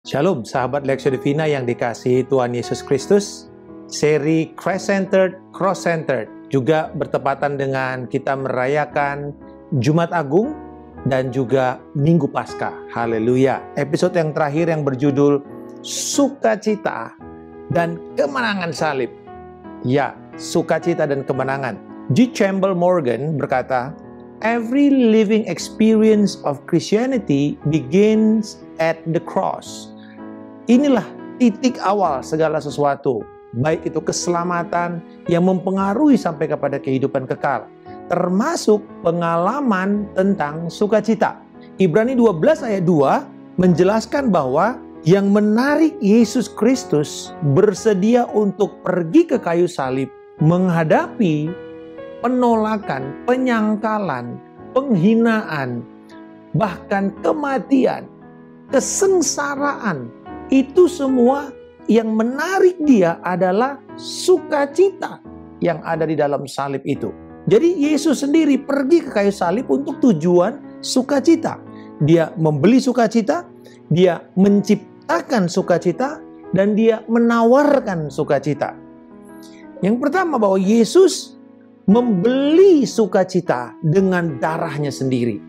Shalom, sahabat Lexio Divina yang dikasihi Tuhan Yesus Kristus. Seri Christ-Centered, Cross-Centered juga bertepatan dengan kita merayakan Jumat Agung dan juga Minggu Paskah. Haleluya. Episode yang terakhir yang berjudul Sukacita dan Kemenangan Salib. Ya, sukacita dan kemenangan. G. Campbell Morgan berkata, "Every living experience of Christianity begins at the cross." Inilah titik awal segala sesuatu, baik itu keselamatan yang mempengaruhi sampai kepada kehidupan kekal, termasuk pengalaman tentang sukacita. Ibrani 12 ayat 2 menjelaskan bahwa yang menarik Yesus Kristus bersedia untuk pergi ke kayu salib, menghadapi penolakan, penyangkalan, penghinaan, bahkan kematian, kesengsaraan. Itu semua yang menarik dia adalah sukacita yang ada di dalam salib itu. Jadi Yesus sendiri pergi ke kayu salib untuk tujuan sukacita. Dia membeli sukacita, dia menciptakan sukacita, dan dia menawarkan sukacita. Yang pertama bahwa Yesus membeli sukacita dengan darahnya sendiri.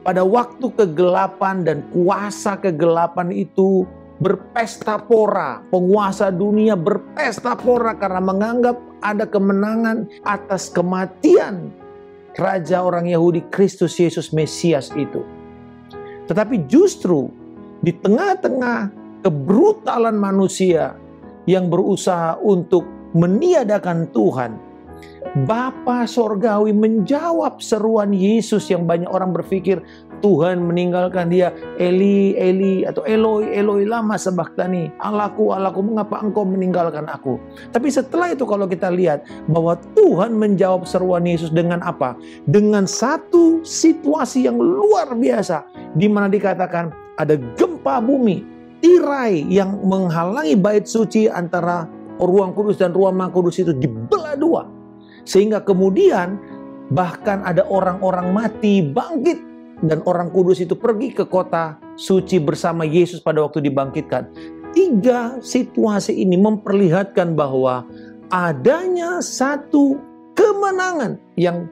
Pada waktu kegelapan dan kuasa kegelapan itu berpesta pora, penguasa dunia berpesta pora karena menganggap ada kemenangan atas kematian Raja orang Yahudi Kristus Yesus Mesias itu. Tetapi justru di tengah-tengah kebrutalan manusia yang berusaha untuk meniadakan Tuhan, Bapa Sorgawi menjawab seruan Yesus yang banyak orang berpikir Tuhan meninggalkan dia. Eli, Eli, atau Eloi, Eloi lama sabachthani. Allahku, Allahku, mengapa engkau meninggalkan aku? Tapi setelah itu kalau kita lihat bahwa Tuhan menjawab seruan Yesus dengan apa? Dengan satu situasi yang luar biasa, di mana dikatakan ada gempa bumi, tirai yang menghalangi bait suci antara ruang kudus dan ruang maha kudus itu dibelah dua. Sehingga kemudian bahkan ada orang-orang mati bangkit dan orang kudus itu pergi ke kota suci bersama Yesus pada waktu dibangkitkan. Tiga situasi ini memperlihatkan bahwa adanya satu kemenangan yang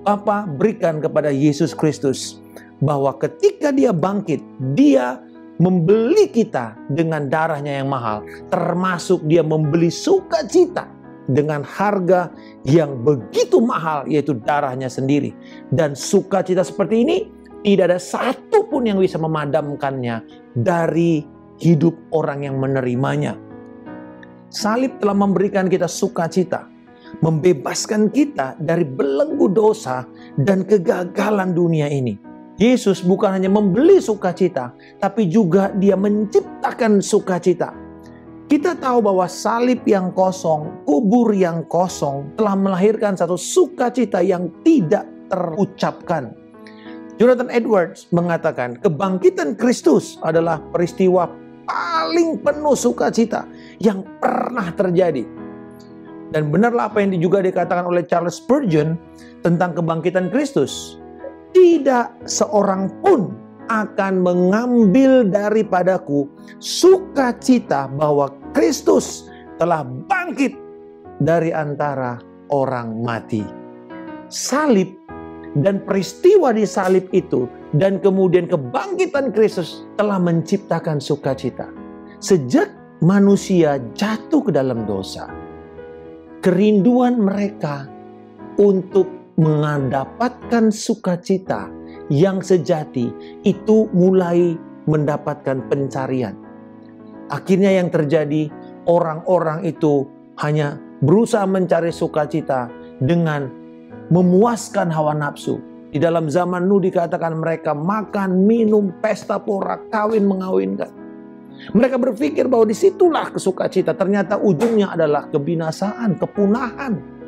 Bapa berikan kepada Yesus Kristus. Bahwa ketika dia bangkit, dia membeli kita dengan darahnya yang mahal. Termasuk dia membeli sukacita dengan harga yang begitu mahal, yaitu darahnya sendiri. Dan sukacita seperti ini tidak ada satu pun yang bisa memadamkannya dari hidup orang yang menerimanya. Salib telah memberikan kita sukacita, membebaskan kita dari belenggu dosa dan kegagalan dunia ini. Yesus bukan hanya membeli sukacita, tapi juga dia menciptakan sukacita. Kita tahu bahwa salib yang kosong, kubur yang kosong telah melahirkan satu sukacita yang tidak terucapkan. Jonathan Edwards mengatakan kebangkitan Kristus adalah peristiwa paling penuh sukacita yang pernah terjadi. Dan benarlah apa yang juga dikatakan oleh Charles Spurgeon tentang kebangkitan Kristus. Tidak seorang pun akan mengambil daripadaku sukacita bahwa Kristus telah bangkit dari antara orang mati. Salib dan peristiwa di salib itu dan kemudian kebangkitan Kristus telah menciptakan sukacita. Sejak manusia jatuh ke dalam dosa, kerinduan mereka untuk mendapatkan sukacita yang sejati itu mulai mendapatkan pencarian. Akhirnya yang terjadi, orang-orang itu hanya berusaha mencari sukacita dengan memuaskan hawa nafsu. Di dalam zaman Nuh dikatakan mereka makan, minum, pesta pora, kawin mengawinkan. Mereka berpikir bahwa disitulah kesukacita. Ternyata ujungnya adalah kebinasaan, kepunahan.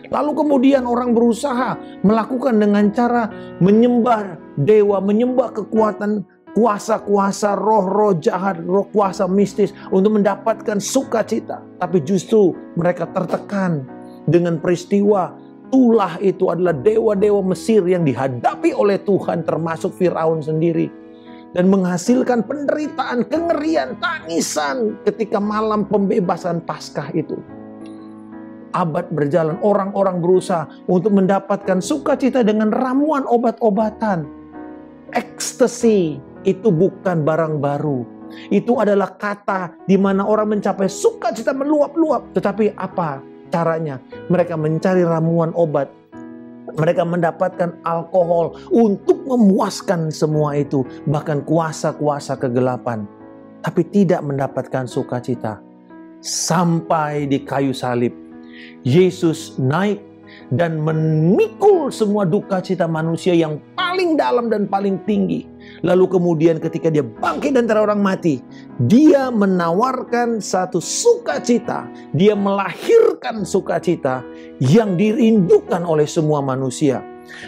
Lalu kemudian orang berusaha melakukan dengan cara menyembah dewa, menyembah kekuatan, kuasa-kuasa, roh-roh jahat, roh kuasa mistis untuk mendapatkan sukacita. Tapi justru mereka tertekan dengan peristiwa tulah itu adalah dewa-dewa Mesir yang dihadapi oleh Tuhan termasuk Firaun sendiri. dan menghasilkan penderitaan, kengerian, tangisan ketika malam pembebasan Paskah itu. Abad berjalan, orang-orang berusaha untuk mendapatkan sukacita dengan ramuan obat-obatan. Ekstasi itu bukan barang baru. Itu adalah kata di mana orang mencapai sukacita meluap-luap. Tetapi apa caranya? Mereka mencari ramuan obat. Mereka mendapatkan alkohol untuk memuaskan semua itu. Bahkan kuasa-kuasa kegelapan. Tapi tidak mendapatkan sukacita. Sampai di kayu salib, Yesus naik dan memikul semua duka cita manusia yang paling dalam dan paling tinggi. Lalu kemudian ketika dia bangkit dari antara orang mati, dia menawarkan satu sukacita. Dia melahirkan sukacita yang dirindukan oleh semua manusia.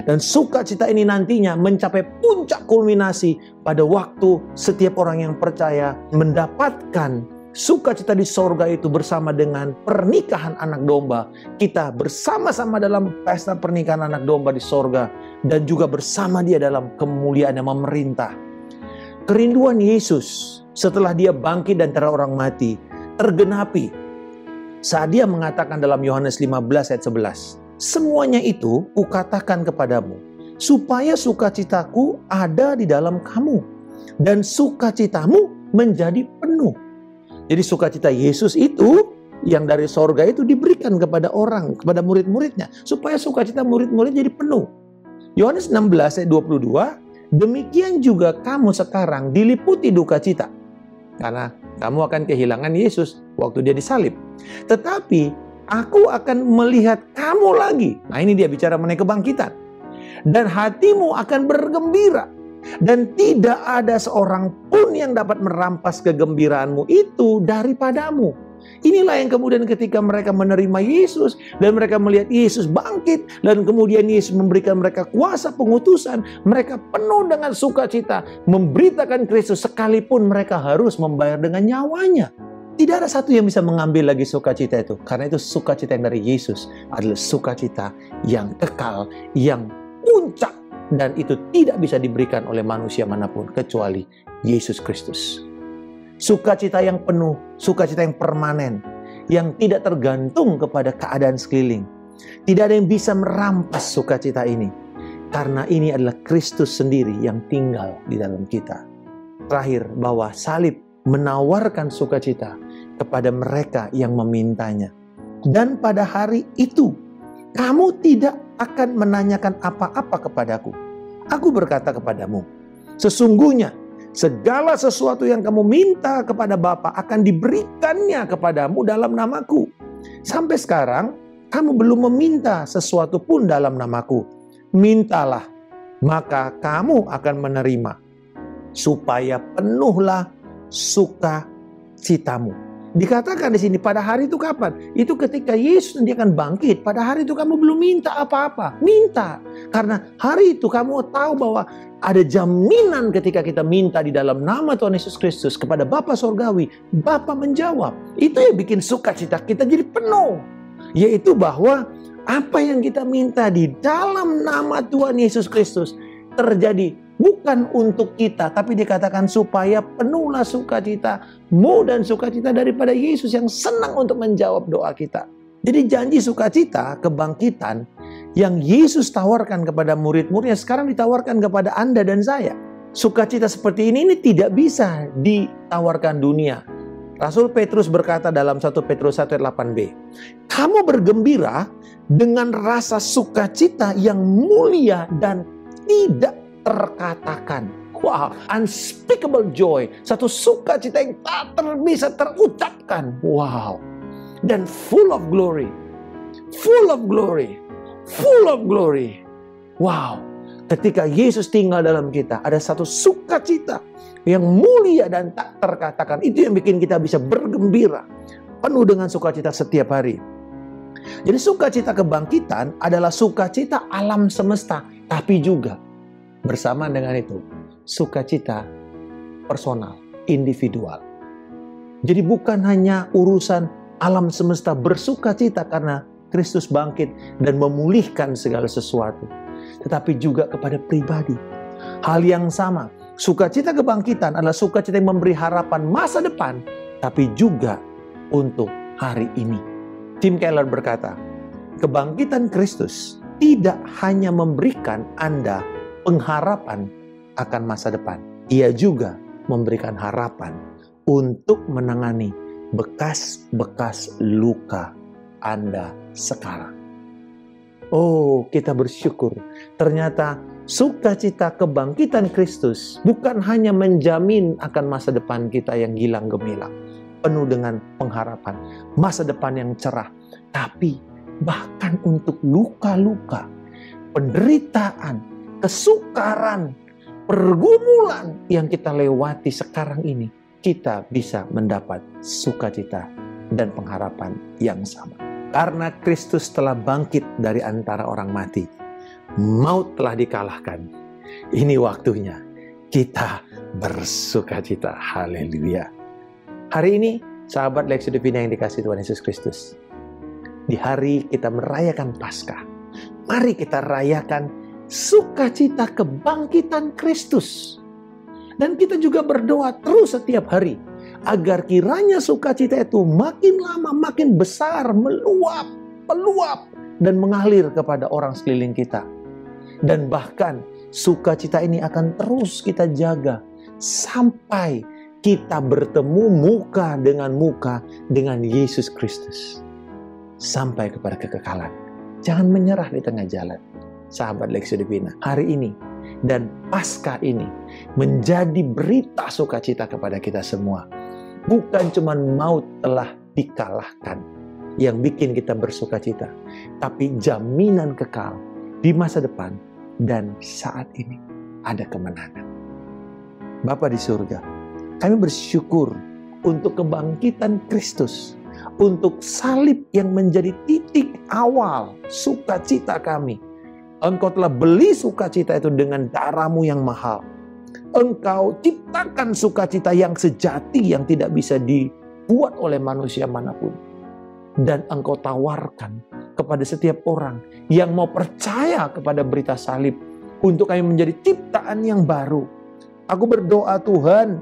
Dan sukacita ini nantinya mencapai puncak kulminasi pada waktu setiap orang yang percaya mendapatkan sukacita di sorga itu bersama dengan pernikahan anak domba. Kita bersama-sama dalam pesta pernikahan anak domba di sorga. Dan juga bersama dia dalam kemuliaan yang memerintah. Kerinduan Yesus setelah dia bangkit dari antara orang mati tergenapi saat dia mengatakan dalam Yohanes 15 ayat 11. Semuanya itu kukatakan kepadamu supaya sukacitaku ada di dalam kamu dan sukacitamu menjadi penuh. Jadi sukacita Yesus itu yang dari sorga itu diberikan kepada orang, kepada murid-muridnya. Supaya sukacita murid-murid jadi penuh. Yohanes 16 ayat 22, demikian juga kamu sekarang diliputi duka cita. Karena kamu akan kehilangan Yesus waktu dia disalib. Tetapi aku akan melihat kamu lagi. Nah ini dia bicara mengenai kebangkitan. Dan hatimu akan bergembira. Dan tidak ada seorang pun yang dapat merampas kegembiraanmu itu daripadamu. Inilah yang kemudian ketika mereka menerima Yesus dan mereka melihat Yesus bangkit dan kemudian Yesus memberikan mereka kuasa pengutusan, mereka penuh dengan sukacita memberitakan Kristus sekalipun mereka harus membayar dengan nyawanya. Tidak ada satu yang bisa mengambil lagi sukacita itu, karena itu sukacita yang dari Yesus adalah sukacita yang kekal, yang puncak. Dan itu tidak bisa diberikan oleh manusia manapun kecuali Yesus Kristus. Sukacita yang penuh, sukacita yang permanen, yang tidak tergantung kepada keadaan sekeliling. Tidak ada yang bisa merampas sukacita ini. Karena ini adalah Kristus sendiri yang tinggal di dalam kita. Terakhir, bahwa salib menawarkan sukacita kepada mereka yang memintanya. Dan pada hari itu, kamu tidak akan menanyakan apa-apa kepadaku. Aku berkata kepadamu, sesungguhnya segala sesuatu yang kamu minta kepada Bapa akan diberikannya kepadamu dalam namaku. Sampai sekarang, kamu belum meminta sesuatu pun dalam namaku. Mintalah, maka kamu akan menerima, supaya penuhlah sukacitamu. Dikatakan di sini pada hari itu kapan? Itu ketika Yesus nanti akan bangkit. Pada hari itu kamu belum minta apa-apa. Minta. Karena hari itu kamu tahu bahwa ada jaminan ketika kita minta di dalam nama Tuhan Yesus Kristus kepada Bapa Sorgawi. Bapa menjawab. Itu yang bikin sukacita kita jadi penuh. Yaitu bahwa apa yang kita minta di dalam nama Tuhan Yesus Kristus terjadi. Bukan untuk kita, tapi dikatakan supaya penuhlah sukacitamu dan sukacita daripada Yesus yang senang untuk menjawab doa kita. Jadi janji sukacita, kebangkitan yang Yesus tawarkan kepada murid-muridnya sekarang ditawarkan kepada Anda dan saya. Sukacita seperti ini tidak bisa ditawarkan dunia. Rasul Petrus berkata dalam 1 Petrus 1 ayat 8b, kamu bergembira dengan rasa sukacita yang mulia dan tidak terkatakan. Wow, unspeakable joy. Satu sukacita yang tak bisa terucapkan. Wow. Dan full of glory. Full of glory. Full of glory. Wow. Ketika Yesus tinggal dalam kita, ada satu sukacita yang mulia dan tak terkatakan. Itu yang bikin kita bisa bergembira. Penuh dengan sukacita setiap hari. Jadi sukacita kebangkitan adalah sukacita alam semesta. Tapi juga bersama dengan itu, sukacita personal, individual. Jadi bukan hanya urusan alam semesta bersukacita karena Kristus bangkit dan memulihkan segala sesuatu. Tetapi juga kepada pribadi. Hal yang sama, Sukacita kebangkitan adalah sukacita yang memberi harapan masa depan, tapi juga untuk hari ini. Tim Keller berkata, kebangkitan Kristus tidak hanya memberikan Anda pengharapan akan masa depan. Ia juga memberikan harapan untuk menangani bekas-bekas luka Anda sekarang. Oh, kita bersyukur. Ternyata sukacita kebangkitan Kristus bukan hanya menjamin akan masa depan kita yang gilang gemilang, penuh dengan pengharapan, masa depan yang cerah, tapi bahkan untuk luka-luka, penderitaan, kesukaran, pergumulan yang kita lewati sekarang ini, kita bisa mendapat sukacita dan pengharapan yang sama. Karena Kristus telah bangkit dari antara orang mati, maut telah dikalahkan. Ini waktunya kita bersukacita. Haleluya. Hari ini, sahabat Lex Divina yang dikasihi Tuhan Yesus Kristus, di hari kita merayakan Paskah, mari kita rayakan sukacita kebangkitan Kristus. Dan kita juga berdoa terus setiap hari, agar kiranya sukacita itu makin lama makin besar, meluap, dan mengalir kepada orang sekeliling kita. Dan bahkan sukacita ini akan terus kita jaga sampai kita bertemu muka dengan Yesus Kristus. Sampai kepada kekekalan. Jangan menyerah di tengah jalan. Sahabat Lex Divina, hari ini dan Paskah ini menjadi berita sukacita kepada kita semua. Bukan cuma maut telah dikalahkan yang bikin kita bersukacita, tapi jaminan kekal di masa depan dan saat ini ada kemenangan. Bapa di surga, kami bersyukur untuk kebangkitan Kristus, untuk salib yang menjadi titik awal sukacita kami. Engkau telah beli sukacita itu dengan darah-Mu yang mahal. Engkau ciptakan sukacita yang sejati yang tidak bisa dibuat oleh manusia manapun. Dan Engkau tawarkan kepada setiap orang yang mau percaya kepada berita salib untuk kami menjadi ciptaan yang baru. Aku berdoa Tuhan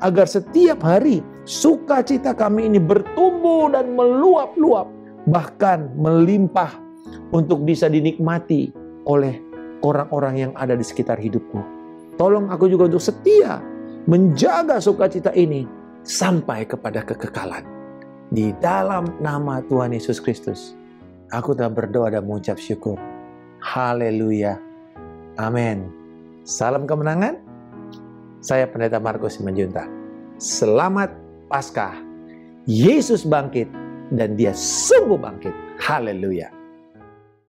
agar setiap hari sukacita kami ini bertumbuh dan meluap-luap, bahkan melimpah untuk bisa dinikmati oleh orang-orang yang ada di sekitar hidupku. Tolong aku juga untuk setia menjaga sukacita ini sampai kepada kekekalan. Di dalam nama Tuhan Yesus Kristus, aku telah berdoa dan mengucap syukur. Haleluya. Amin. Salam kemenangan. Saya Pendeta Markus Simanjuntak. Selamat Paskah. Yesus bangkit dan Dia sungguh bangkit. Haleluya.